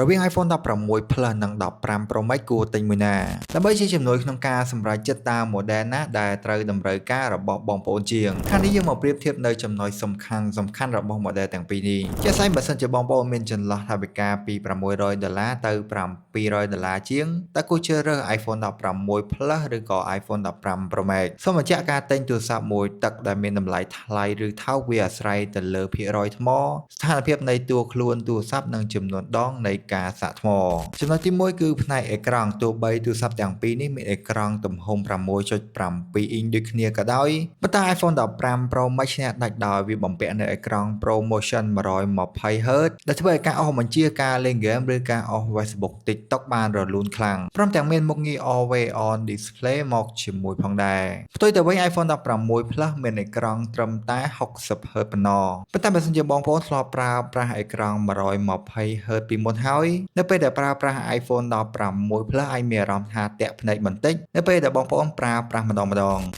រវាង iPhone 16 Plus និង15 Pro Max គួរទិញមួយណាដើម្បីជាជំនួយក្នុងការសម្រេចចិត្តតាម model ណាដែលត្រូវតម្រូវការរបស់បងប្អូនជាងខាងនេះយើងមកប្រៀបធៀបនៅចំណុចសំខាន់របស់ model ទាំងពីរនេះជាក់ស្ដែងបើសិនជាបងប្អូនមានចន្លោះថវិកាពី$600ទៅ$700ជាងតើគួរជ្រើសរើស iPhone 16 Plus ឬក៏ iPhone 15 Pro Max សូមបញ្ជាក់ការទិញទូរស័ព្ទមួយទឹកដែលមានតម្លៃថ្លៃឬថោកវាអាស្រ័យទៅលើភាគរយថ្មស្ថានភាពនៃតួខ្លួនទូរស័ព្ទនិងចំនួនដងនៃការសាកថ្មចំណុចទី1គឺផ្នែកអេក្រង់ទោះបីទូរស័ព្ទទាំងពីរនេះមានអេក្រង់ទំហំ 6.7 អ៊ីងដូចគ្នាក៏ដោយប៉ុន្តែ iPhone 15 Pro Max ឈ្នះដាច់ដោយវាបំពាក់នូវអេក្រង់ ProMotion 120Hz ដែលធ្វើឲ្យការអស់បញ្ជាការលេងហ្គេមឬការអស់ Facebook TikTok បានរលូនខ្លាំងព្រមទាំងមានមុខងារ Always On Display មកជាមួយផងដែរផ្ទុយទៅវិញ iPhone 16 Plus មានអេក្រង់ត្រឹមតែ 60Hz ប៉ុណ្ណោះប៉ុន្តែបើសិនជាបងប្អូនធ្លាប់ប្រើប្រាស់អេក្រង់ 120Hz ពីមុនហើយនៅពេលដែលប្រើប្រាស់ iPhone 16 Plus អាចមានអារម្មណ៍ថាតាក់ភ្នែកបន្តិចនៅពេលដែលបងប្អូនប្រើប្រាស់ម្ដង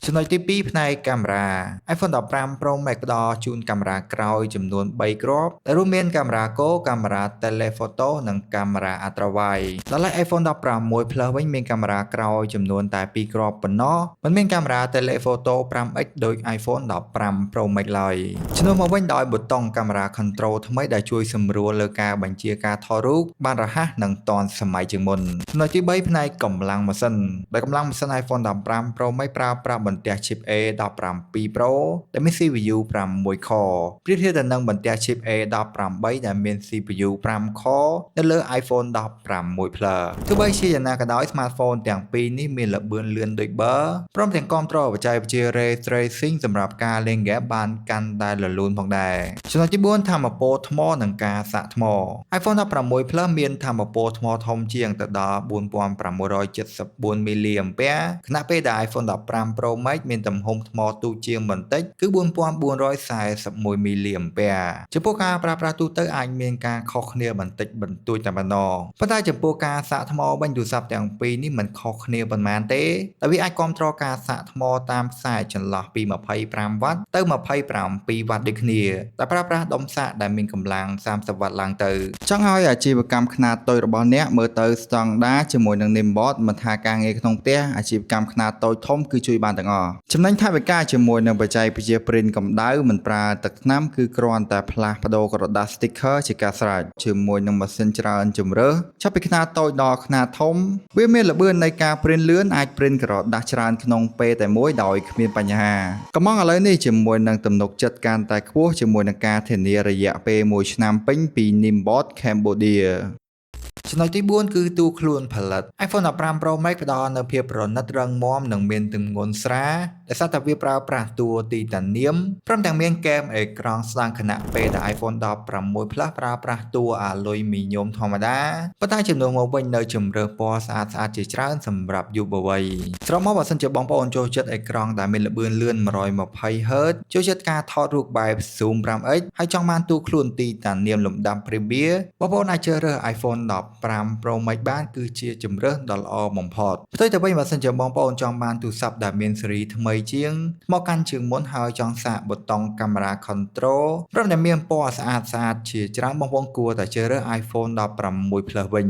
ចំណុចទី2ផ្នែកកាមេរ៉ា iPhone 15 Pro Max ផ្ដល់ជូនកាមេរ៉ាក្រោយចំនួន3គ្រាប់ដែលរួមមានកាមេរ៉ាគោកាមេរ៉ា Telephoto និងកាមេរ៉ា Ultra Wide ដល់ឡែក iPhone 16 Plus វិញមានកាមេរ៉ាក្រោយចំនួនតែ2គ្រាប់ប៉ុណ្ណោះមិនមានកាមេរ៉ា Telephoto 5x ដូច iPhone 15 Pro Max ឡើយជំនួសមកវិញដោយប៊ូតុងកាមេរ៉ា Control ថ្មីដែលជួយសម្រួលលើការបញ្ជាការថតរូបបានរហ័សនិងទាន់សម័យជាងមុនចំណុចទី3ផ្នែកកម្លាំងម៉ាស៊ីនដែលកម្លាំងម៉ាស៊ីន iPhone 15 Pro Max ប្រើប្រាស់បន្ទះ chip A17 Pro ដែលមាន CPU 6 core ប្រៀបធៀបទៅនឹងបន្ទះ chip A18 ដែលមាន CPU 5 core នៅលើ iPhone 16 Plus ទោះបីជាយ៉ាងណាក៏ដោយ smartphone ទាំងពីរនេះមានល្បឿនលឿនដូចប៊ឺព្រមទាំងគាំទ្របច្ចេកវិទ្យា Ray Tracing សម្រាប់ការលេងហ្គេមបានកាន់តែរលូនផងដែរចំណុចទី4ថាមពលថ្មនិងការសាកថ្ម iPhone 16 Plus មានថាមពលថ្មធំជាងទៅដល់4574មីលីអាំពែខណៈពេលដែល iPhone 15 Pro Max មានទំហំថ្មទូចជាងបន្តិចគឺ4441មីលីអាំពែចំពោះការប្រើប្រាស់ទូទៅអាចមានការខុសគ្នាបន្តិចបន្តួចតែប៉ុណ្ណោះប៉ុន្តែចំពោះការសាកថ្មវិញទូរស័ព្ទទាំងពីរនេះមិនខុសគ្នាប៉ុន្មានទេតែវាអាចគ្រប់គ្រងការសាកថ្មតាមខ្សែចន្លោះពី25វ៉ាត់ទៅ27វ៉ាត់ដូចគ្នាតែប្រើប្រាស់ដុំសាកដែលមានកម្លាំង30វ៉ាត់ឡើងទៅចង់ឲ្យអាជីវកម្មខ្នាតតូចរបស់អ្នកមើលទៅស្តង់ដារជាមួយនឹង Nimbot មិនថាការងារក្នុងផ្ទះអាជីវកម្មខ្នាតតូចធំគឺជួយបានទាំងអស់ចំណេញថវិកាជាមួយនឹងបច្ចេកវិទ្យា print កម្ដៅមិនប្រើទឹកថ្នាំគឺគ្រាន់តែផ្លាស់ប្ដូរក្រដាស sticker ជាការស្រេចជាមួយនឹងម៉ាស៊ីនច្រើនជម្រើសចាប់ពីខ្នាតតូចដល់ខ្នាតធំវាមានល្បឿននៃការ print លឿនអាច print ក្រដាសច្រើនក្នុងពេលតែមួយដោយគ្មានបញ្ហាកំងឥឡូវនេះជាមួយនឹងទំនុកចិត្តកាន់តែខ្ពស់ជាមួយនឹងការធានារយៈពេល1ឆ្នាំពេញពី Nimbot Cambodiaចំណុចទី4គឺតួខ្លួនផលិត iPhone 15 Pro Max ផ្ដល់នូវភាពប្រណិតរឹងមាំនិងមានទម្ងន់ស្រាលដែលសារតែវាប្រើប្រាស់តួទីតានៀមព្រមទាំងមានគែមអេក្រង់ស្ដាងខណៈពេលដែល iPhone 16 Plus ប្រើប្រាស់តួអាលុយមីញ៉ូមធម្មតាប៉ុន្តែជំនួសមកវិញនៅជម្រើសពណ៌ស្អាតៗជាច្រើនសម្រាប់យុវវ័យស្រមកបើសិនជាបងប្អូនចូលចិត្តអេក្រង់ដែលមានល្បឿនលឿន 120Hz ចូលចិត្តការថតរូបបែប Zoom 5x ហើយចង់បានតួខ្លួនទីតានៀមលំដាប់ Premiere បងប្អូនអាចជ្រើសរើស iPhone 15 Pro Max បានគឺជាជម្រើសដ៏ល្អបំផុតផ្ទុយទៅវិញបើសិនជាបងប្អូនចង់បានទូរស័ព្ទដែលមានស៊េរីថ្មីជាងមកកាន់ជាងមុនហើយចង់សាកប៊ូតុងកាមេរ៉ា Control ព្រមទាំងមានពណ៌ស្អាតជាច្រើនបងប្អូនគួរតែជ្រើសរើស iPhone 16 Plus វិញ